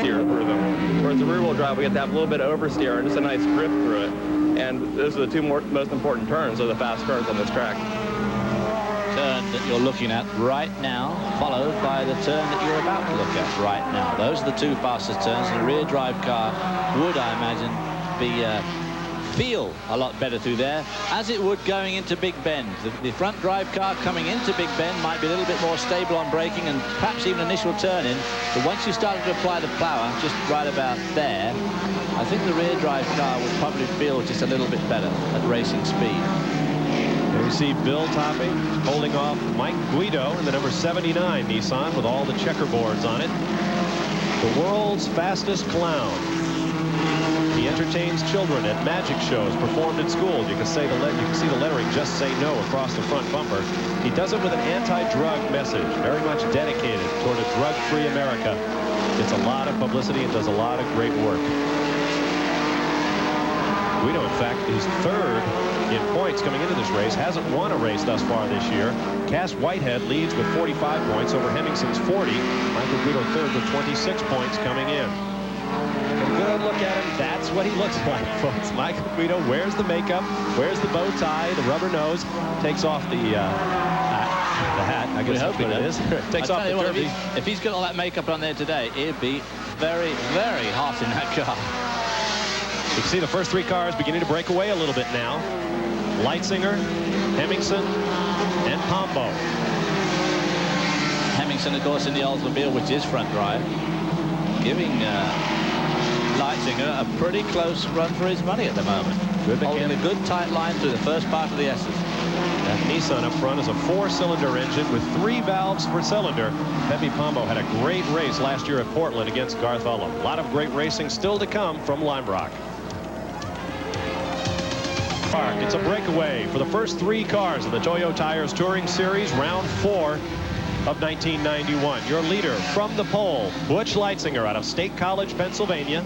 steer through them. Whereas the rear-wheel drive, we get that little bit of oversteer and just a nice grip through it. And those are the two most important turns, or the fast turns on this track. Turn that you're looking at right now, followed by the turn that you're about to look at right now. Those are the two fastest turns, and a rear drive car would, I imagine, be feel a lot better through there, as it would going into Big Bend. The front drive car coming into Big Bend might be a little bit more stable on braking and perhaps even initial turn-in, but once you started to apply the power just right about there, I think the rear drive car would probably feel just a little bit better at racing speed. Here we see Bill Topping holding off Mike Guido in the number 79 Nissan with all the checkerboards on it. The world's fastest clown. He entertains children at magic shows, performed in schools. You can see the lettering, "Just Say No," across the front bumper. He does it with an anti-drug message, very much dedicated toward a drug-free America. Gets a lot of publicity and does a lot of great work. Guido, in fact, is third in points coming into this race. Hasn't won a race thus far this year. Cass Whitehead leads with 45 points over Hemingson's 40. Michael Guido third with 26 points coming in. A good look at him. That's what he looks like, folks. Michael Guido wears the makeup, wears the bow tie, the rubber nose, takes off the hat. I guess that's what it is. Takes off the derby. If he's got all that makeup on there today, it'd be very, very hot in that car. You can see the first three cars beginning to break away a little bit now. Leitzinger, Hemingson, and Pombo. Hemingson, of course, in the Oldsmobile, which is front drive, giving Leitzinger a pretty close run for his money at the moment. Holding a good tight line through the first part of the S's. That Nissan up front is a 4-cylinder engine with 3 valves per cylinder. Pepe Pombo had a great race last year at Portland against Garth Ullom. A lot of great racing still to come from Lime Rock. It's a breakaway for the first 3 cars of the Toyo Tires Touring Series, round 4 of 1991. Your leader from the pole, Butch Leitzinger out of State College, Pennsylvania.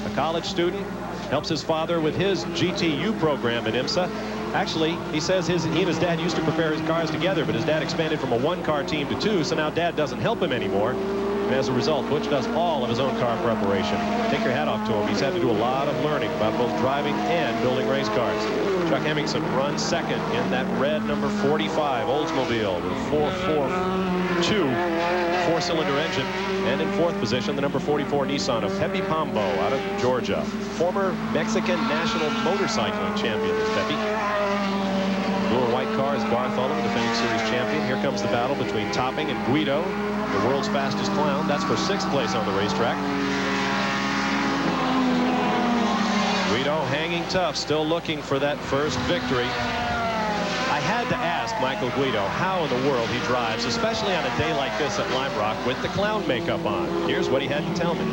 A college student, helps his father with his GTU program at IMSA. Actually, he says he and his dad used to prepare his cars together, but his dad expanded from a 1-car team to 2, so now dad doesn't help him anymore. And as a result, Butch does all of his own car preparation. Take your hat off to him. He's had to do a lot of learning about both driving and building race cars. Chuck Hemingson runs second in that red number 45 Oldsmobile with 442 4-cylinder engine. And in 4th position, the number 44 Nissan of Pepe Pombo out of Georgia. Former Mexican national motorcycling champion is Pepe. Blue and white car is Garth Ullom, defending series champion. Here comes the battle between Topping and Guido, the world's fastest clown. That's for 6th place on the racetrack. Guido hanging tough, still looking for that first victory. I had to ask Michael Guido how in the world he drives, especially on a day like this at Lime Rock with the clown makeup on. Here's what he had to tell me.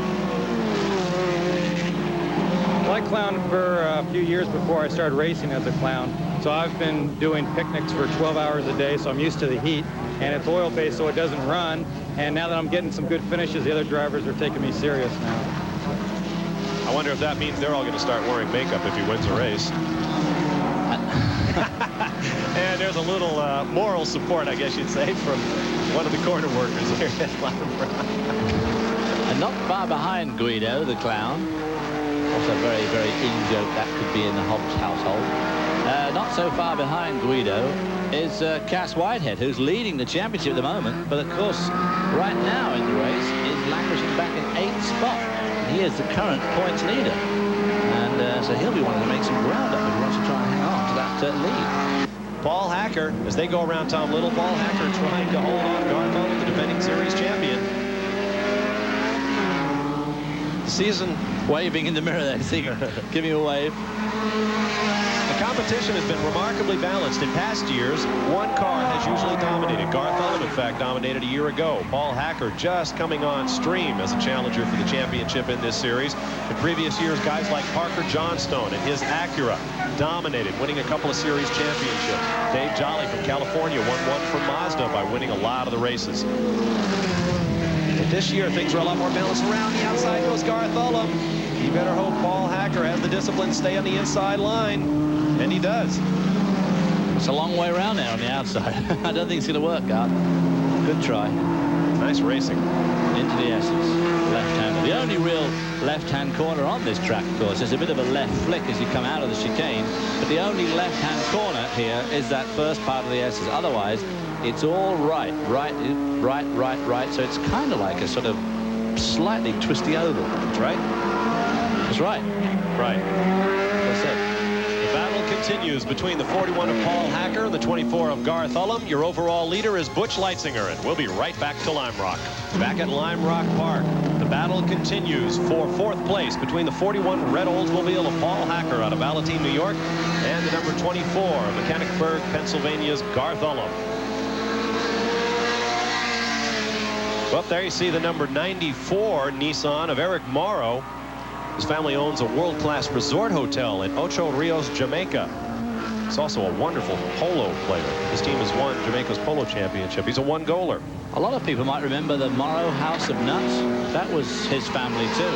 Well, I clowned for a few years before I started racing as a clown. So I've been doing picnics for 12 hours a day, so I'm used to the heat. And it's oil-based, so it doesn't run. And now that I'm getting some good finishes, the other drivers are taking me serious now. I wonder if that means they're all going to start wearing makeup if he wins a race. And there's a little moral support, I guess you'd say, from one of the corner workers here at Lime Rock. And not far behind Guido, the clown. Also very, very in-joke that could be in the Hobbs household. Not so far behind Guido is Cass Whitehead, who's leading the championship at the moment. But of course, right now in the race is languishing back in 8th spot. He is the current points leader. And so he'll be wanting to make some ground up if he wants to try and hang on to that lead. Paul Hacker, as they go around Tom Little, Paul Hacker trying to hold on Garth Ullom, the defending series champion. The season waving in the mirror there, give me a wave. The competition has been remarkably balanced. In past years, one car has usually dominated. Garth Ullom, in fact, dominated a year ago. Paul Hacker just coming on stream as a challenger for the championship in this series. In previous years, guys like Parker Johnstone and his Acura dominated, winning a couple of series championships. Dave Jolly from California won one for Mazda by winning a lot of the races. But this year, things are a lot more balanced. Around the outside goes Garth Ullom. You better hope Paul Hacker has the discipline to stay on the inside line. And he does. It's a long way around there on the outside. I don't think it's going to work, Garth. Good try. Nice racing. Into the S's. Left-handed The only real left-hand corner on this track, of course, is a bit of a left flick as you come out of the chicane. But the only left-hand corner here is that first part of the S's. Otherwise, it's all right. So it's kind of like a sort of slightly twisty oval. That's right. That's right. Right. That's it. The battle continues between the 41 of Paul Hacker and the 24 of Garth Ullum. Your overall leader is Butch Leitzinger, and we'll be right back to Lime Rock. Back at Lime Rock Park, the battle continues for 4th place between the 41 Red Oldsmobile of Paul Hacker out of Alateen, New York, and the number 24 of Mechanicsburg, Pennsylvania's Garth Ullum. Well, there you see the number 94 Nissan of Eric Morrow. His family owns a world-class resort hotel in Ocho Rios, Jamaica. He's also a wonderful polo player. His team has won Jamaica's polo championship. He's a one-goaler. A lot of people might remember the Morrow House of Nuts. That was his family too.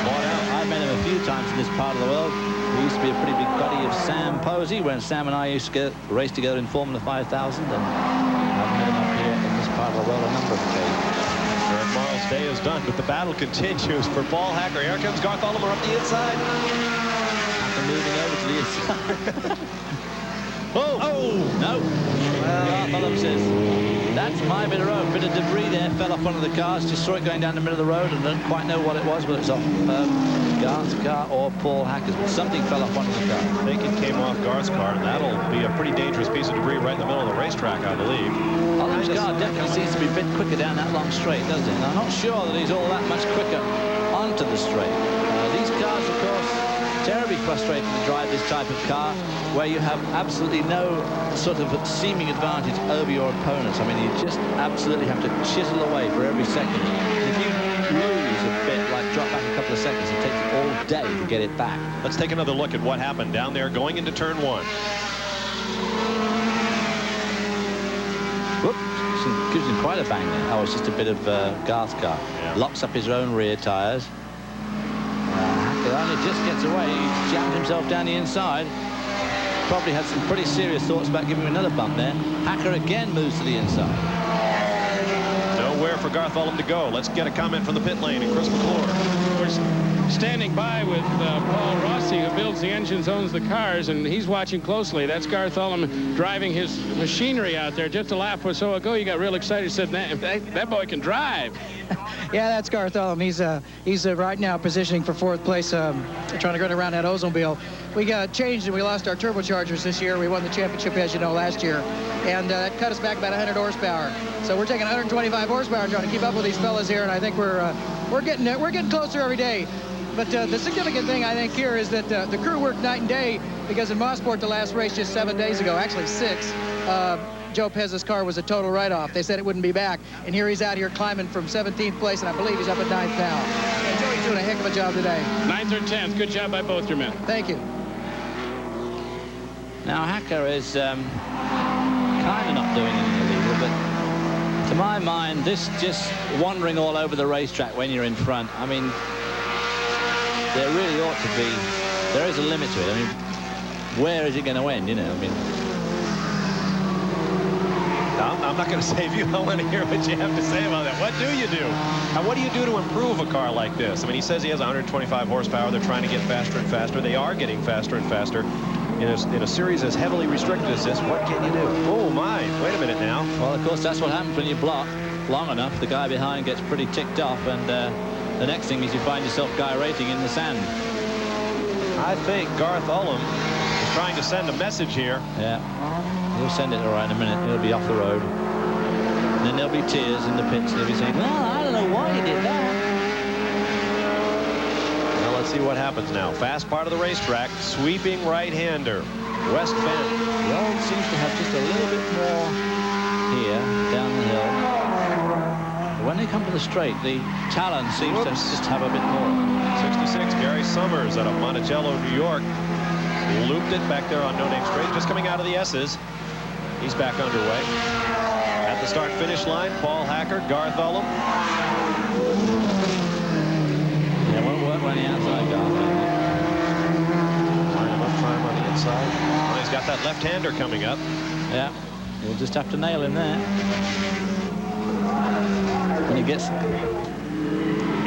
Bought out. I've met him a few times in this part of the world. He used to be a pretty big buddy of Sam Posey when Sam and I used to race together in Formula 5000. And I've met him up here in this part of the world a number of occasions. Eric Morrow's day is done, but the battle continues for Paul Hacker. Here comes Garth Ullum up the inside. After moving over to the inside. Oh! No. Garth Ullum says, that's my bit of road. Bit of debris there fell off one of the cars. Just saw it going down the middle of the road and don't quite know what it was, whether it's off Garth's car or Paul Hacker's. But something fell off one of the cars. I think it came off Garth's car, and that'll be a pretty dangerous piece of debris right in the middle of the racetrack, I believe. Ullum's car definitely seems to be a bit quicker down that long straight, doesn't it? And I'm not sure that he's all that much quicker onto the straight. These cars, of course, terribly frustrating to drive this type of car where you have absolutely no sort of seeming advantage over your opponents. I mean, you just absolutely have to chisel away for every second. And if you lose a bit, like drop back a couple of seconds, it takes you all day to get it back. Let's take another look at what happened down there going into turn 1. Whoop, gives him quite a bang there. Oh, it's just a bit of Garth's car. Yeah. Locks up his own rear tyres. Hacker only just gets away. He jammed himself down the inside. Probably had some pretty serious thoughts about giving him another bump there. Hacker again moves to the inside. Nowhere for Garth Ullum to go. Let's get a comment from the pit lane and Chris McClure. We're standing by with Paul Rossi, who builds the engines, owns the cars, and he's watching closely. That's Garth Ullum driving his machinery out there. Just a lap or so ago, he got real excited. He said, that boy can drive. Yeah, that's Garth Ullum. He's right now positioning for 4th place, trying to run around that Oldsmobile. We got changed and we lost our turbochargers this year. We won the championship, as you know, last year, and that cut us back about 100 horsepower. So we're taking 125 horsepower trying to keep up with these fellas here, and I think we're getting closer every day. But the significant thing, I think, here is that the crew worked night and day, because in Motorsports, the last race just 7 days ago, actually 6, Joe Pez's car was a total write-off. They said it wouldn't be back. And here he's out here climbing from 17th place, and I believe he's up at 9th now. And Joey's doing a heck of a job today. 9th or 10th. Good job by both your men. Thank you. Now, Hacker is kind of not doing anything illegal, but to my mind, this just wandering all over the racetrack when you're in front, I mean, there really ought to be, there is a limit to it. I mean, where is it going to end, you know? I mean, I'm not going to save you. I want to hear what you have to say about that. What do you do? And what do you do to improve a car like this? I mean, he says he has 125 horsepower. They're trying to get faster and faster. They are getting faster and faster. In a series as heavily restricted as this, what can you do? Oh, my. Wait a minute now. well, of course, that's what happens when you block long enough. The guy behind gets pretty ticked off, and the next thing is you find yourself gyrating in the sand. I think Garth Ullum is trying to send a message here. Yeah, he'll send it all right in a minute. He'll be off the road. And then there'll be tears in the pits. They'll be saying, well, I don't know why he did that. Well, let's see what happens now. Fast part of the racetrack, sweeping right-hander, West Bend. The old seems to have just a little bit more here, down the hill. But when they come to the straight, the Talon seems to just have a bit more. 66, Gary Summers out of Monticello, New York. Looped it back there on No Name Straight, just coming out of the S's. He's back underway. At the start-finish line, Paul Hacker, Garth Ullum. Yeah, won't work on the outside, Garth. Time on the inside. Well, he's got that left-hander coming up. Yeah, we'll just have to nail him there. When he gets...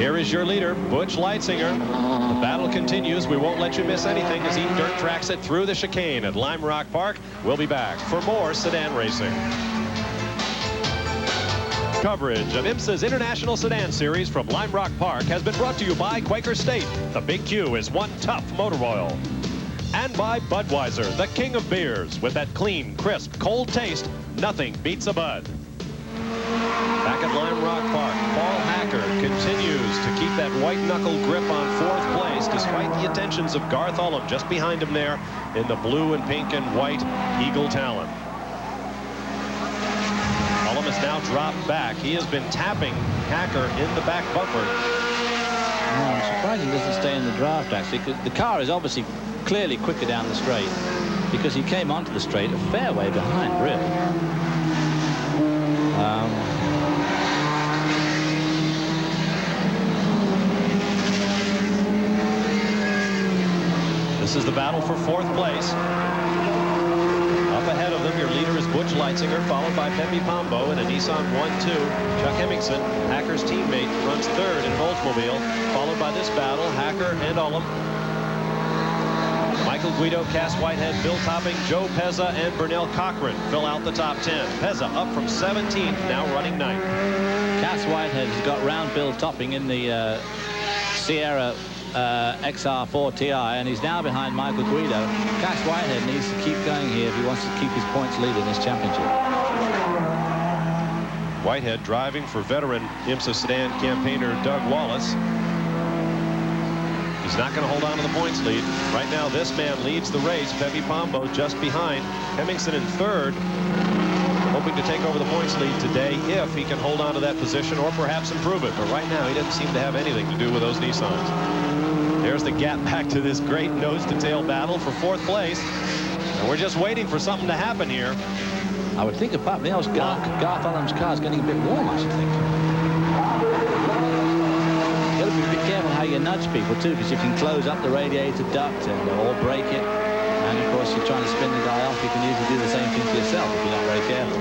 Here is your leader, Butch Leitzinger. The battle continues. We won't let you miss anything as he dirt tracks it through the chicane at Lime Rock Park. We'll be back for more sedan racing. Coverage of IMSA's International Sedan Series from Lime Rock Park has been brought to you by Quaker State. The Big Q is one tough motor oil. And by Budweiser, the king of beers. With that clean, crisp, cold taste, nothing beats a Bud. Back at Lime Rock Park, Paul Hacker continues to keep that white-knuckle grip on fourth place despite the attentions of Garth Ullem just behind him there in the blue and pink and white Eagle Talon. Ullem has now dropped back. He has been tapping Hacker in the back bumper. Oh, I'm surprised he doesn't stay in the draft, actually, because the car is obviously clearly quicker down the straight because he came onto the straight a fair way behind, really. This is the battle for fourth place. Up ahead of them, your leader is Butch Leitzinger, followed by Pepe Pombo in a Nissan 1-2. Chuck Hemmingson, Hacker's teammate, runs third in an Oldsmobile, followed by this battle, Hacker and Ullem. Michael Guido, Cass Whitehead, Bill Topping, Joe Pezza, and Burnell Cochran fill out the top 10. Pezza up from 17th, now running 9th. Cass Whitehead has got round Bill Topping in the Sierra XR4 TI, and he's now behind Michael Guido. Cass Whitehead needs to keep going here if he wants to keep his points lead in this championship. Whitehead driving for veteran IMSA Sedan campaigner Doug Wallace. He's not going to hold on to the points lead. Right now, this man leads the race. Pepe Pombo just behind. Hemmingson in third, hoping to take over the points lead today if he can hold on to that position or perhaps improve it. But right now, he doesn't seem to have anything to do with those Nissans. There's the gap back to this great nose-to-tail battle for fourth place. And we're just waiting for something to happen here. I would think apart from else, Garth Ullem's car is getting a bit warm, I should think. You've got to be a bit careful how you nudge people, too, because you can close up the radiator duct or break it. And, of course, you're trying to spin the guy off. You can usually do the same thing to yourself if you're not very careful.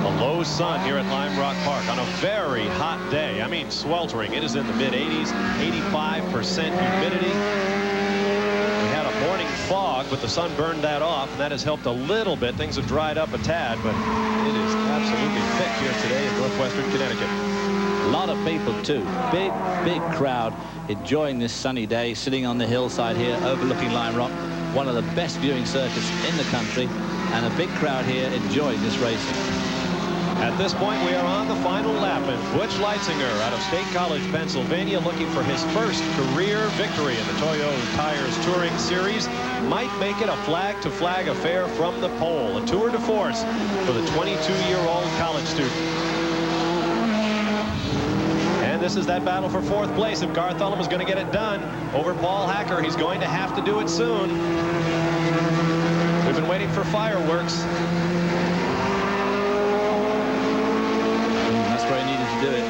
A low sun here at Lime Rock Park on a very hot day. I mean, sweltering. It is in the mid-80s, 85% humidity. We had a morning fog, but the sun burned that off, and that has helped a little bit. Things have dried up a tad, but it is absolutely thick here today in northwestern Connecticut. A lot of people, too. Big, big crowd enjoying this sunny day, sitting on the hillside here overlooking Lime Rock, one of the best viewing circuits in the country, and a big crowd here enjoying this racing. At this point, we are on the final lap, and Butch Leitzinger out of State College, Pennsylvania, looking for his first career victory in the Toyo Tires Touring Series. Might make it a flag-to-flag affair from the pole, a tour de force for the 22-year-old college student. And this is that battle for fourth place. If Garth Ullem is going to get it done over Paul Hacker, he's going to have to do it soon. We've been waiting for fireworks. That's where he needed to do it.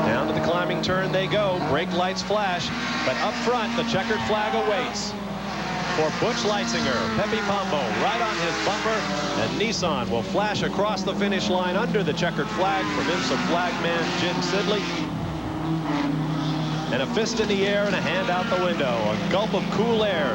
Down to the climbing turn they go. Brake lights flash, but up front, the checkered flag awaits for Butch Leitzinger. Pepe Pombo right on his bumper, and Nissan will flash across the finish line under the checkered flag from IMSA flagman Jim Sidley. And a fist in the air and a hand out the window. A gulp of cool air